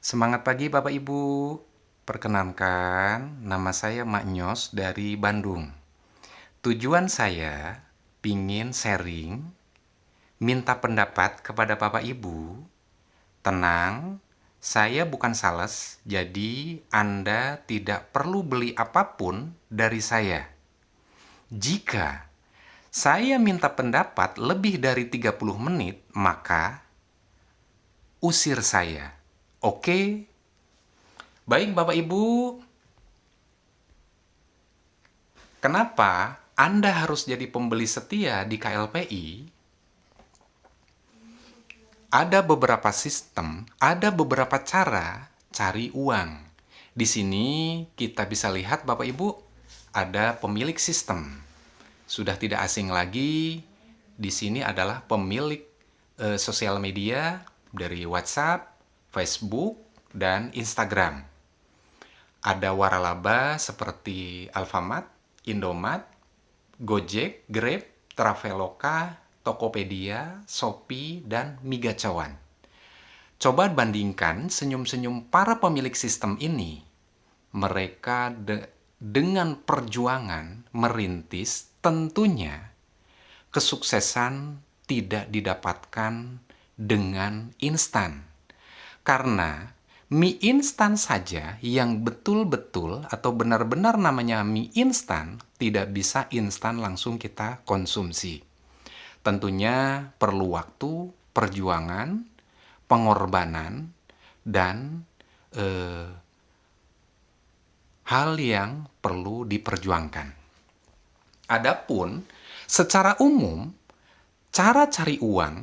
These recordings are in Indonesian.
Semangat pagi Bapak Ibu. Perkenalkan, nama saya Maknyos dari Bandung. Tujuan saya pingin sharing, minta pendapat kepada Bapak Ibu. Tenang, saya bukan sales, jadi Anda tidak perlu beli apapun dari saya. Jika saya minta pendapat lebih dari 30 menit, maka usir saya. Oke? Baik Bapak Ibu, kenapa Anda harus jadi pembeli setia di KLPI? Ada beberapa sistem, ada beberapa cara cari uang. Di sini kita bisa lihat Bapak Ibu, ada pemilik sistem. Sudah tidak asing lagi, di sini adalah pemilik sosial media dari WhatsApp, Facebook, dan Instagram. Ada waralaba seperti Alfamart, Indomart, Gojek, Grab, Traveloka, Tokopedia, Shopee, dan Migacawan. Coba bandingkan senyum-senyum para pemilik sistem ini. Mereka dengan perjuangan merintis, tentunya kesuksesan tidak didapatkan dengan instan. Karena mie instan saja yang betul-betul atau benar-benar namanya mie instan tidak bisa instan langsung kita konsumsi. Tentunya perlu waktu, perjuangan, pengorbanan, dan hal yang perlu diperjuangkan. Adapun secara umum, cara cari uang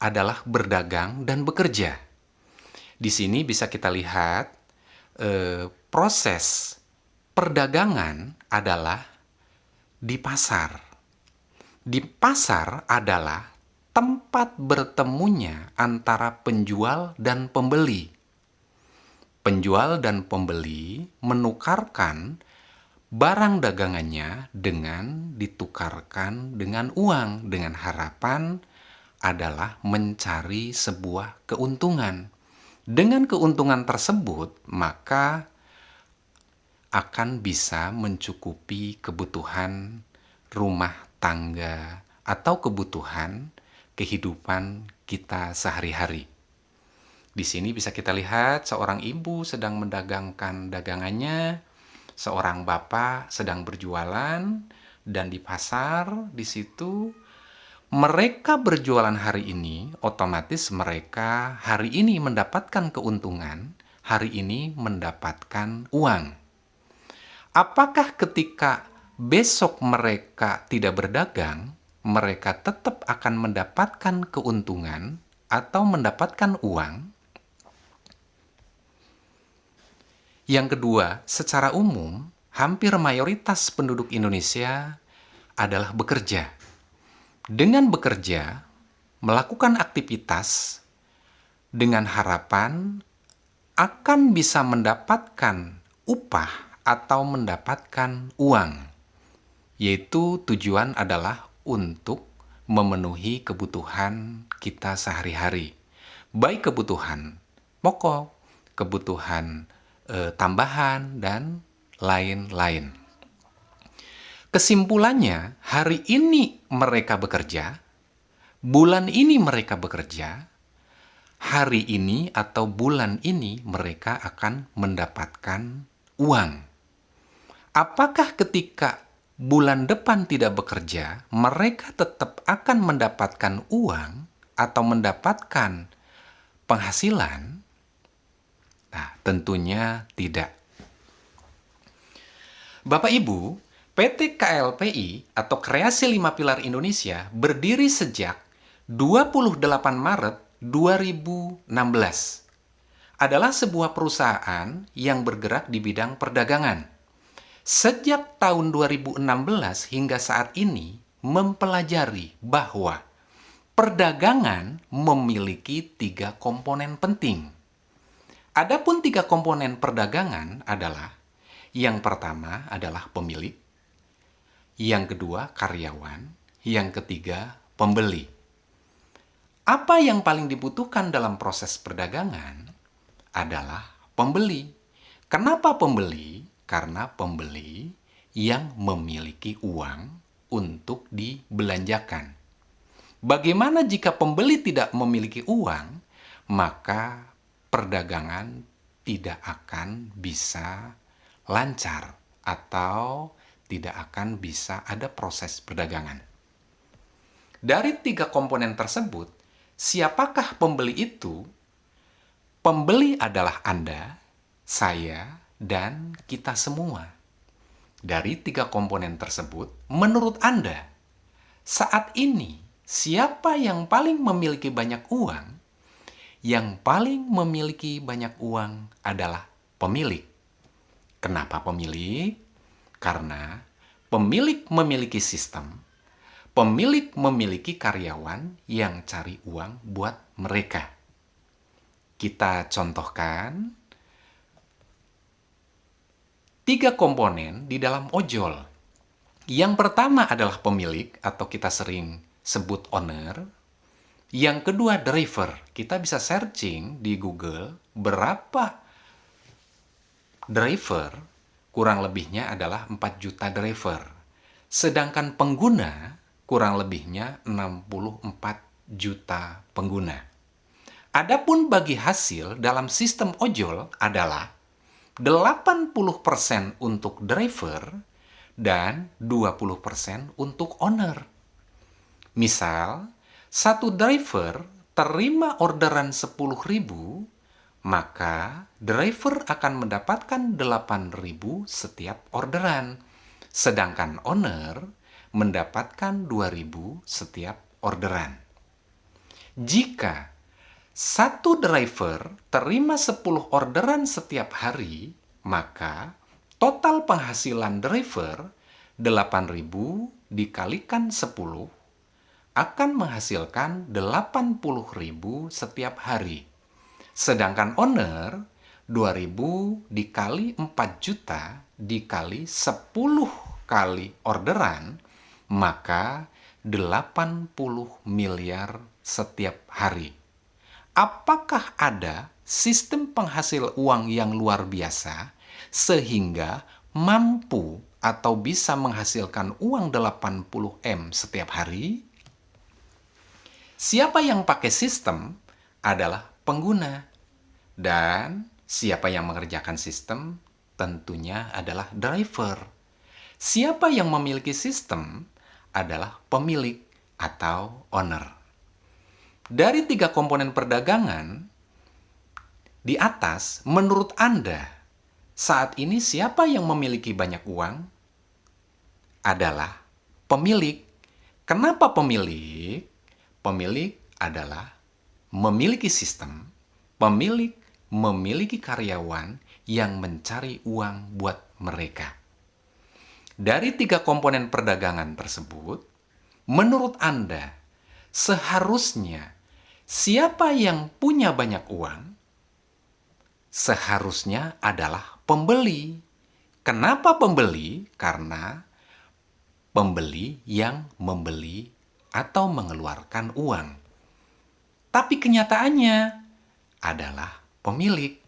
adalah berdagang dan bekerja. Di sini bisa kita lihat proses perdagangan adalah di pasar. Di pasar adalah tempat bertemunya antara penjual dan pembeli. Penjual dan pembeli menukarkan barang dagangannya dengan ditukarkan dengan uang, dengan harapan adalah mencari sebuah keuntungan. Dengan keuntungan tersebut, maka akan bisa mencukupi kebutuhan rumah tangga atau kebutuhan kehidupan kita sehari-hari. Di sini bisa kita lihat seorang ibu sedang mendagangkan dagangannya, seorang bapak sedang berjualan, dan di pasar di situ mereka berjualan hari ini, otomatis mereka hari ini mendapatkan keuntungan, hari ini mendapatkan uang. Apakah ketika besok mereka tidak berdagang, mereka tetap akan mendapatkan keuntungan atau mendapatkan uang? Yang kedua, secara umum, hampir mayoritas penduduk Indonesia adalah bekerja. Dengan bekerja, melakukan aktivitas dengan harapan akan bisa mendapatkan upah atau mendapatkan uang, yaitu tujuan adalah untuk memenuhi kebutuhan kita sehari-hari, baik kebutuhan pokok, kebutuhan tambahan, dan lain-lain. Kesimpulannya, hari ini mereka bekerja, bulan ini mereka bekerja, hari ini atau bulan ini mereka akan mendapatkan uang. Apakah ketika bulan depan tidak bekerja, mereka tetap akan mendapatkan uang atau mendapatkan penghasilan? Nah, tentunya tidak. Bapak Ibu, PT KLPI atau Kreasi 5 Pilar Indonesia berdiri sejak 28 Maret 2016. Adalah sebuah perusahaan yang bergerak di bidang perdagangan. Sejak tahun 2016 hingga saat ini mempelajari bahwa perdagangan memiliki 3 komponen penting. Adapun 3 komponen perdagangan adalah yang pertama adalah pemilik, yang kedua karyawan, yang ketiga pembeli. Apa yang paling dibutuhkan dalam proses perdagangan adalah pembeli. Kenapa pembeli? Karena pembeli yang memiliki uang untuk dibelanjakan. Bagaimana jika pembeli tidak memiliki uang? Maka perdagangan tidak akan bisa lancar atau tidak akan bisa ada proses perdagangan. Dari 3 komponen tersebut, siapakah pembeli itu? Pembeli adalah Anda, saya, dan kita semua. Dari 3 komponen tersebut, menurut Anda, saat ini siapa yang paling memiliki banyak uang? Yang paling memiliki banyak uang adalah pemilik. Kenapa pemilik? Karena pemilik memiliki sistem, pemilik memiliki karyawan yang cari uang buat mereka. Kita contohkan 3 komponen di dalam ojol. Yang pertama adalah pemilik atau kita sering sebut owner. Yang kedua driver. Kita bisa searching di Google berapa driver, kurang lebihnya adalah 4 juta driver. Sedangkan pengguna kurang lebihnya 64 juta pengguna. Adapun bagi hasil dalam sistem ojol adalah 80% untuk driver dan 20% untuk owner. Misal, satu driver terima orderan 10.000, maka driver akan mendapatkan 8.000 setiap orderan. Sedangkan owner mendapatkan 2.000 setiap orderan. Jika satu driver terima 10 orderan setiap hari, maka total penghasilan driver 8.000 dikalikan 10 akan menghasilkan 80.000 setiap hari. Sedangkan owner 2.000 dikali 4 juta dikali 10 kali orderan, maka 80 miliar setiap hari. Apakah ada sistem penghasil uang yang luar biasa sehingga mampu atau bisa menghasilkan uang 80 M setiap hari? Siapa yang pakai sistem adalah pengguna. Dan siapa yang mengerjakan sistem tentunya adalah driver. Siapa yang memiliki sistem adalah pemilik atau owner. Dari 3 komponen perdagangan di atas, menurut Anda, saat ini siapa yang memiliki banyak uang? Adalah pemilik. Kenapa pemilik? Pemilik adalah memiliki sistem, pemilik memiliki karyawan yang mencari uang buat mereka. Dari 3 komponen perdagangan tersebut, menurut Anda, seharusnya siapa yang punya banyak uang? Seharusnya adalah pembeli. Kenapa pembeli? Karena pembeli yang membeli atau mengeluarkan uang. Tapi kenyataannya adalah pemilik.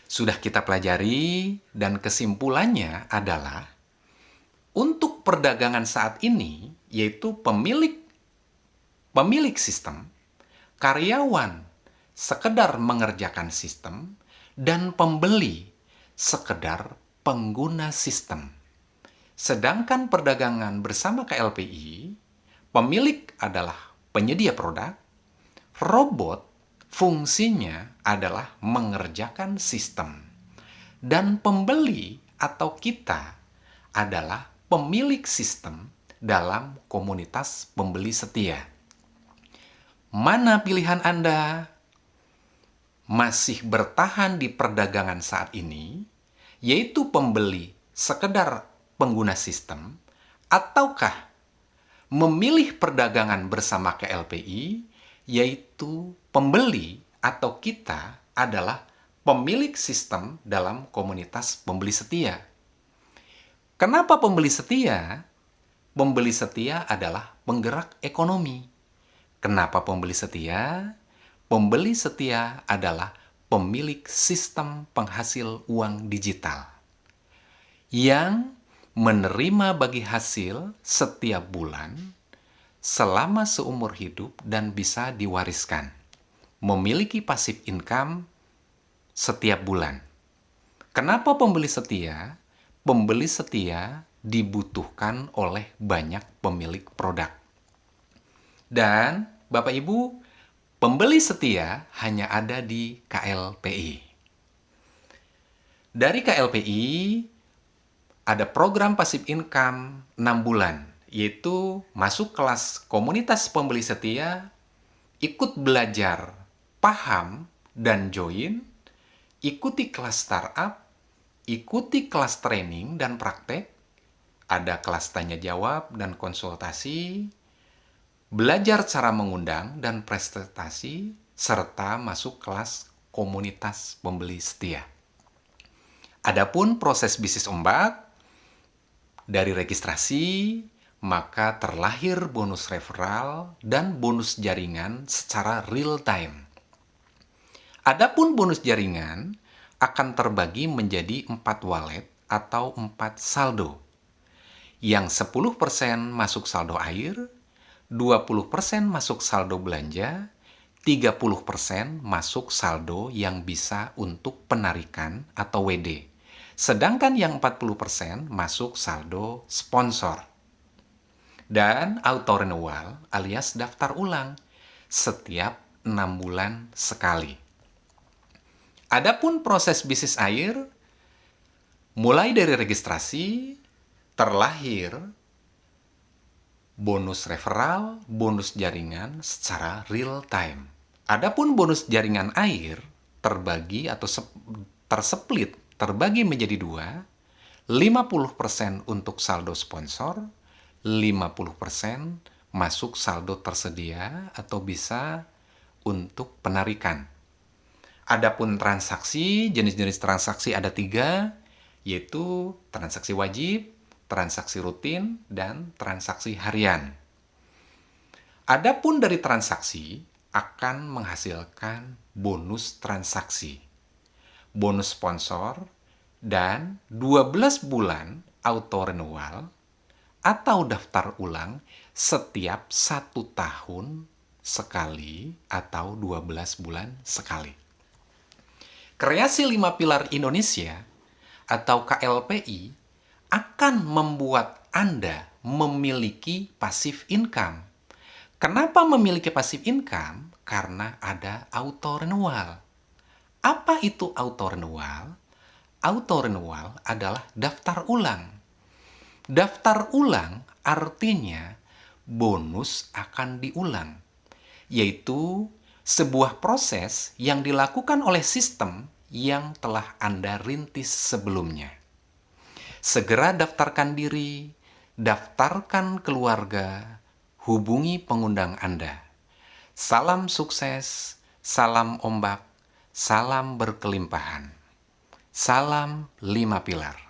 Sudah kita pelajari dan kesimpulannya adalah untuk perdagangan saat ini, yaitu pemilik sistem, karyawan sekedar mengerjakan sistem, dan pembeli sekedar pengguna sistem. Sedangkan perdagangan bersama KLPI, pemilik adalah penyedia produk, robot fungsinya adalah mengerjakan sistem, dan pembeli atau kita adalah pemilik sistem dalam komunitas pembeli setia. Mana pilihan Anda? Masih bertahan di perdagangan saat ini, yaitu pembeli sekedar pengguna sistem, ataukah memilih perdagangan bersama KLPI, yaitu pembeli atau kita adalah pemilik sistem dalam komunitas pembeli setia? Kenapa pembeli setia? Pembeli setia adalah penggerak ekonomi. Kenapa pembeli setia? Pembeli setia adalah pemilik sistem penghasil uang digital yang menerima bagi hasil setiap bulan selama seumur hidup dan bisa diwariskan. Memiliki passive income setiap bulan. Kenapa pembeli setia? Pembeli setia dibutuhkan oleh banyak pemilik produk. Dan Bapak Ibu, pembeli setia hanya ada di KLPI. Dari KLPI ada program passive income 6 bulan, yaitu masuk kelas komunitas pembeli setia, ikut belajar, paham, dan join, ikuti kelas startup, ikuti kelas training dan praktek, ada kelas tanya jawab dan konsultasi, belajar cara mengundang dan presentasi, serta masuk kelas komunitas pembeli setia. Adapun proses bisnis ombak, dari registrasi, maka terlahir bonus referral dan bonus jaringan secara real time. Adapun bonus jaringan akan terbagi menjadi 4 wallet atau 4 saldo. Yang 10% masuk saldo air, 20% masuk saldo belanja, 30% masuk saldo yang bisa untuk penarikan atau WD. Sedangkan yang 40% masuk saldo sponsor. Dan auto renewal alias daftar ulang setiap 6 bulan sekali. Adapun proses bisnis air, mulai dari registrasi, terlahir bonus referral, bonus jaringan secara real time. Adapun bonus jaringan air terbagi atau terbagi menjadi 2, 50% untuk saldo sponsor, 50% masuk saldo tersedia atau bisa untuk penarikan. Adapun transaksi, jenis-jenis transaksi ada 3, yaitu transaksi wajib, transaksi rutin, dan transaksi harian. Adapun dari transaksi akan menghasilkan bonus transaksi, bonus sponsor, dan 12 bulan auto renewal atau daftar ulang setiap 1 tahun sekali atau 12 bulan sekali. Kreasi 5 Pilar Indonesia atau KLPI akan membuat Anda memiliki passive income. Kenapa memiliki passive income? Karena ada auto renewal. Apa itu auto renewal? Auto renewal adalah daftar ulang. Daftar ulang artinya bonus akan diulang, yaitu sebuah proses yang dilakukan oleh sistem yang telah Anda rintis sebelumnya. Segera daftarkan diri, daftarkan keluarga, hubungi pengundang Anda. Salam sukses, salam ombak, salam berkelimpahan. Salam 5 Pilar.